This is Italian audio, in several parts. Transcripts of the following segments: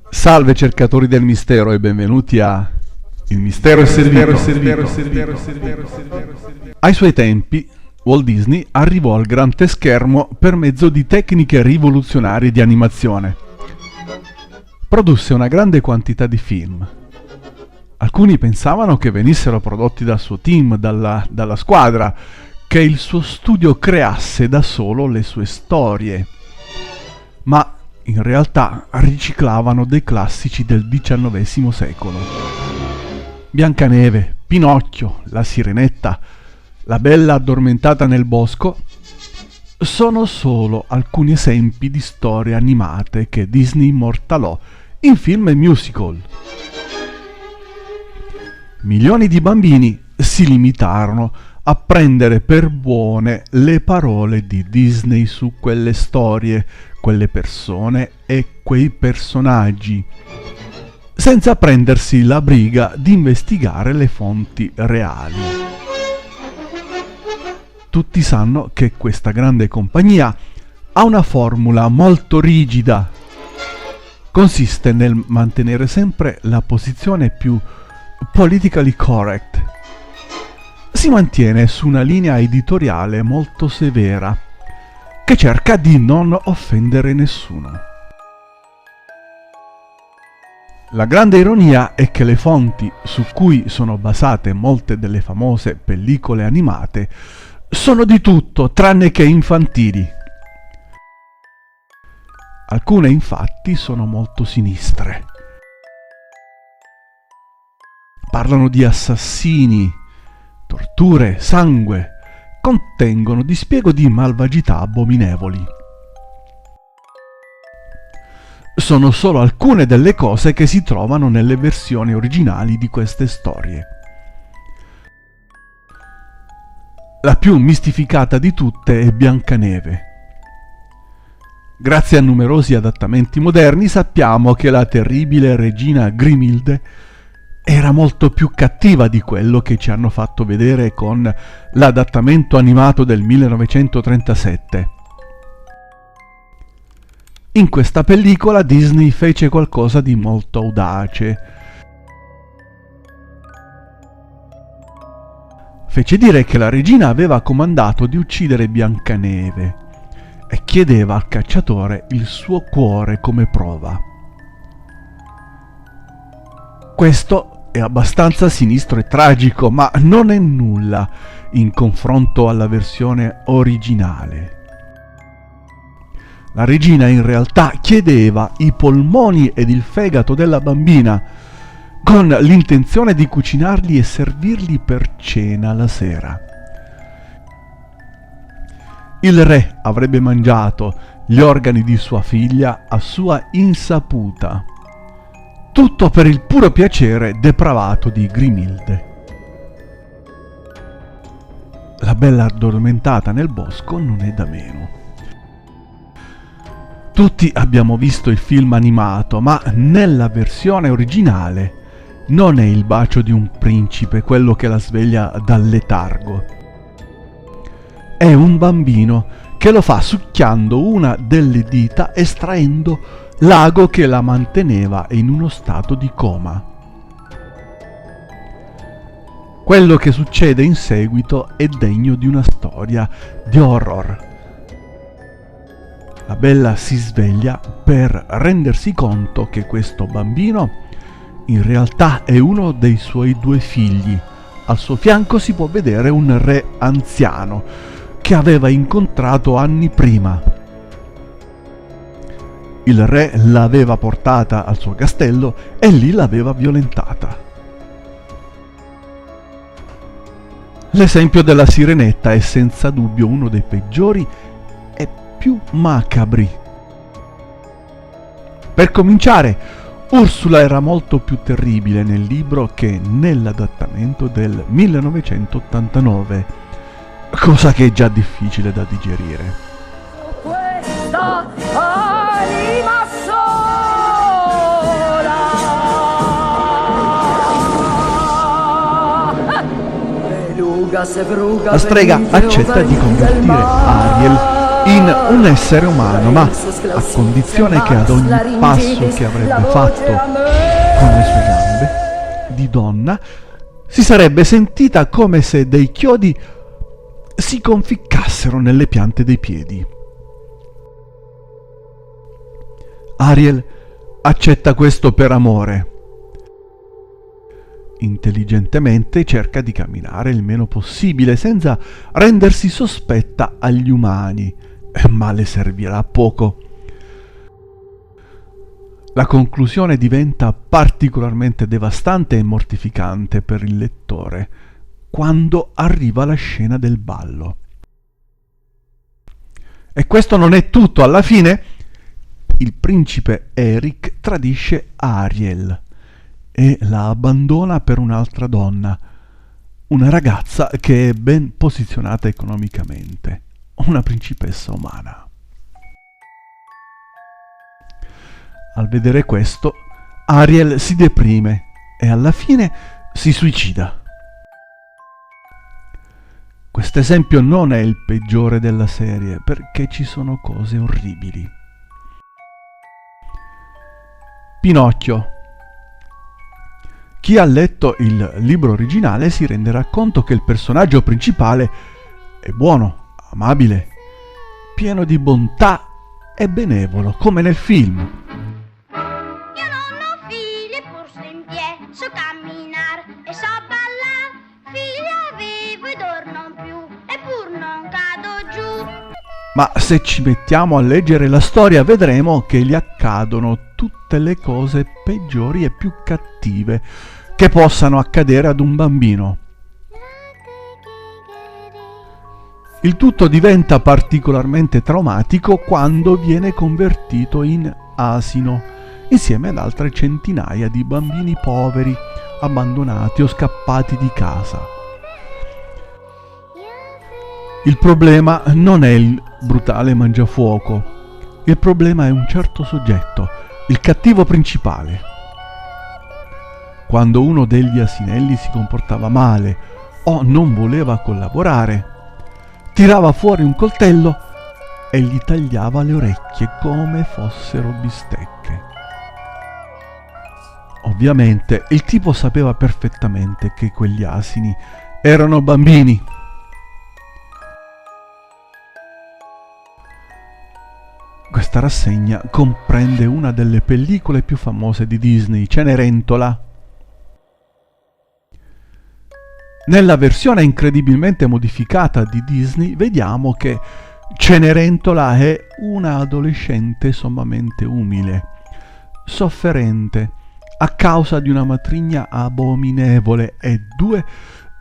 Salve cercatori del mistero e benvenuti a Il mistero è servito. Ai suoi tempi Walt Disney arrivò al grande schermo per mezzo di tecniche rivoluzionarie di animazione. Produsse una grande quantità di film. Alcuni pensavano che venissero prodotti dal suo team, dalla squadra, che il suo studio creasse da solo le sue storie. Ma in realtà riciclavano dei classici del XIX secolo. Biancaneve, Pinocchio, La Sirenetta, La Bella addormentata nel bosco sono solo alcuni esempi di storie animate che Disney immortalò in film e musical. Milioni di bambini si limitarono a prendere per buone le parole di Disney su quelle storie, quelle persone e quei personaggi, senza prendersi la briga di investigare le fonti reali. Tutti sanno che questa grande compagnia ha una formula molto rigida. Consiste nel mantenere sempre la posizione più politically correct. Si mantiene su una linea editoriale molto severa, che cerca di non offendere nessuno. La grande ironia è che le fonti su cui sono basate molte delle famose pellicole animate sono di tutto tranne che infantili. Alcune infatti sono molto sinistre. Parlano di assassini, torture, sangue, contengono dispiego di malvagità abominevoli. Sono solo alcune delle cose che si trovano nelle versioni originali di queste storie. La più mistificata di tutte è Biancaneve. Grazie a numerosi adattamenti moderni sappiamo che la terribile regina Grimilde era molto più cattiva di quello che ci hanno fatto vedere con l'adattamento animato del 1937. In questa pellicola Disney fece qualcosa di molto audace. Fece dire che la regina aveva comandato di uccidere Biancaneve e chiedeva al cacciatore il suo cuore come prova. Questo è abbastanza sinistro e tragico, ma non è nulla in confronto alla versione originale. La regina in realtà chiedeva i polmoni ed il fegato della bambina con l'intenzione di cucinarli e servirli per cena la sera. Il re avrebbe mangiato gli organi di sua figlia a sua insaputa. Tutto per il puro piacere depravato di Grimilde. La Bella addormentata nel bosco non è da meno. Tutti abbiamo visto il film animato, ma nella versione originale non è il bacio di un principe quello che la sveglia dal letargo. È un bambino che lo fa succhiando una delle dita, estraendo l'ago che la manteneva in uno stato di coma. Quello che succede in seguito è degno di una storia di horror. La Bella si sveglia per rendersi conto che questo bambino in realtà è uno dei suoi due figli. Al suo fianco si può vedere un re anziano che aveva incontrato anni prima. Il re l'aveva portata al suo castello e lì l'aveva violentata. L'esempio della Sirenetta è senza dubbio uno dei peggiori e più macabri. Per cominciare, Ursula era molto più terribile nel libro che nell'adattamento del 1989, cosa che è già difficile da digerire. Questa anima sola, beluga se bruga, La strega accetta di convertire Ariel in un essere umano, ma a condizione che ad ogni passo che avrebbe fatto con le sue gambe di donna si sarebbe sentita come se dei chiodi si conficcassero nelle piante dei piedi. Ariel accetta questo per amore. Intelligentemente cerca di camminare il meno possibile senza rendersi sospetta agli umani, ma le servirà a poco. La conclusione diventa particolarmente devastante e mortificante per il lettore quando arriva la scena del ballo. E questo non è tutto. Alla fine il principe Eric tradisce Ariel e la abbandona per un'altra donna, una ragazza che è ben posizionata economicamente, una principessa umana. Al vedere questo, Ariel si deprime e alla fine si suicida. Questo esempio non è il peggiore della serie, perché ci sono cose orribili. Pinocchio. Chi ha letto il libro originale si renderà conto che il personaggio principale è buono, amabile, pieno di bontà e benevolo, come nel film. Io non ho figli, pur sto in piedi, so camminar e so ballar. Figli avevo ed or non più, eppur non cado giù. Ma se ci mettiamo a leggere la storia vedremo che gli accadono tutte le cose peggiori e più cattive che possano accadere ad un bambino. Il tutto diventa particolarmente traumatico quando viene convertito in asino, insieme ad altre centinaia di bambini poveri, abbandonati o scappati di casa. Il problema non è il brutale mangiafuoco, il problema è un certo soggetto, il cattivo principale. Quando uno degli asinelli si comportava male o non voleva collaborare, tirava fuori un coltello e gli tagliava le orecchie come fossero bistecche. Ovviamente il tipo sapeva perfettamente che quegli asini erano bambini. Questa rassegna comprende una delle pellicole più famose di Disney, Cenerentola. Nella versione incredibilmente modificata di Disney vediamo che Cenerentola è una adolescente sommamente umile, sofferente a causa di una matrigna abominevole e due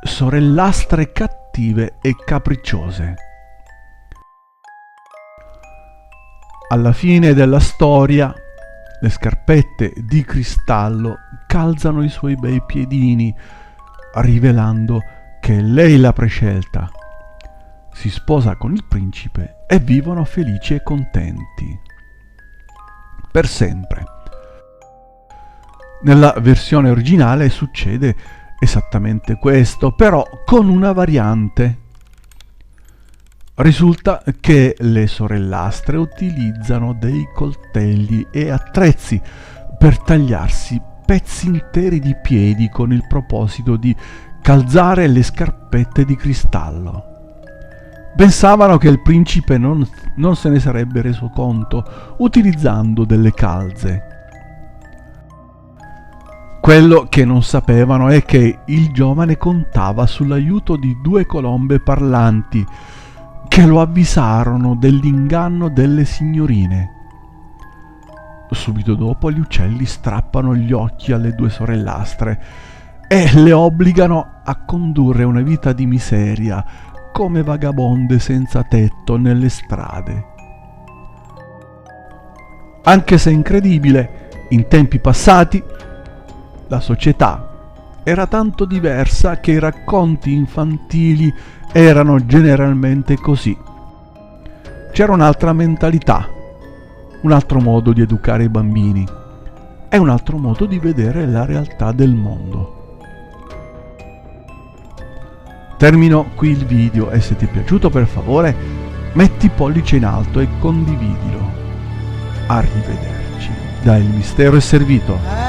sorellastre cattive e capricciose. Alla fine della storia, le scarpette di cristallo calzano i suoi bei piedini, rivelando che lei l'ha prescelta. Si sposa con il principe e vivono felici e contenti. Per sempre. Nella versione originale succede esattamente questo, però con una variante. Risulta che le sorellastre utilizzano dei coltelli e attrezzi per tagliarsi pezzi interi di piedi con il proposito di calzare le scarpette di cristallo. Pensavano che il principe non se ne sarebbe reso conto utilizzando delle calze. Quello che non sapevano è che il giovane contava sull'aiuto di due colombe parlanti che lo avvisarono dell'inganno delle signorine. Subito dopo gli uccelli strappano gli occhi alle due sorellastre e le obbligano a condurre una vita di miseria come vagabonde senza tetto nelle strade. Anche se incredibile, in tempi passati la società era tanto diversa che i racconti infantili erano generalmente così. C'era un'altra mentalità, un altro modo di educare i bambini e un altro modo di vedere la realtà del mondo. Termino qui il video e se ti è piaciuto per favore metti pollice in alto e condividilo. Arrivederci. Da Il Mistero è Servito.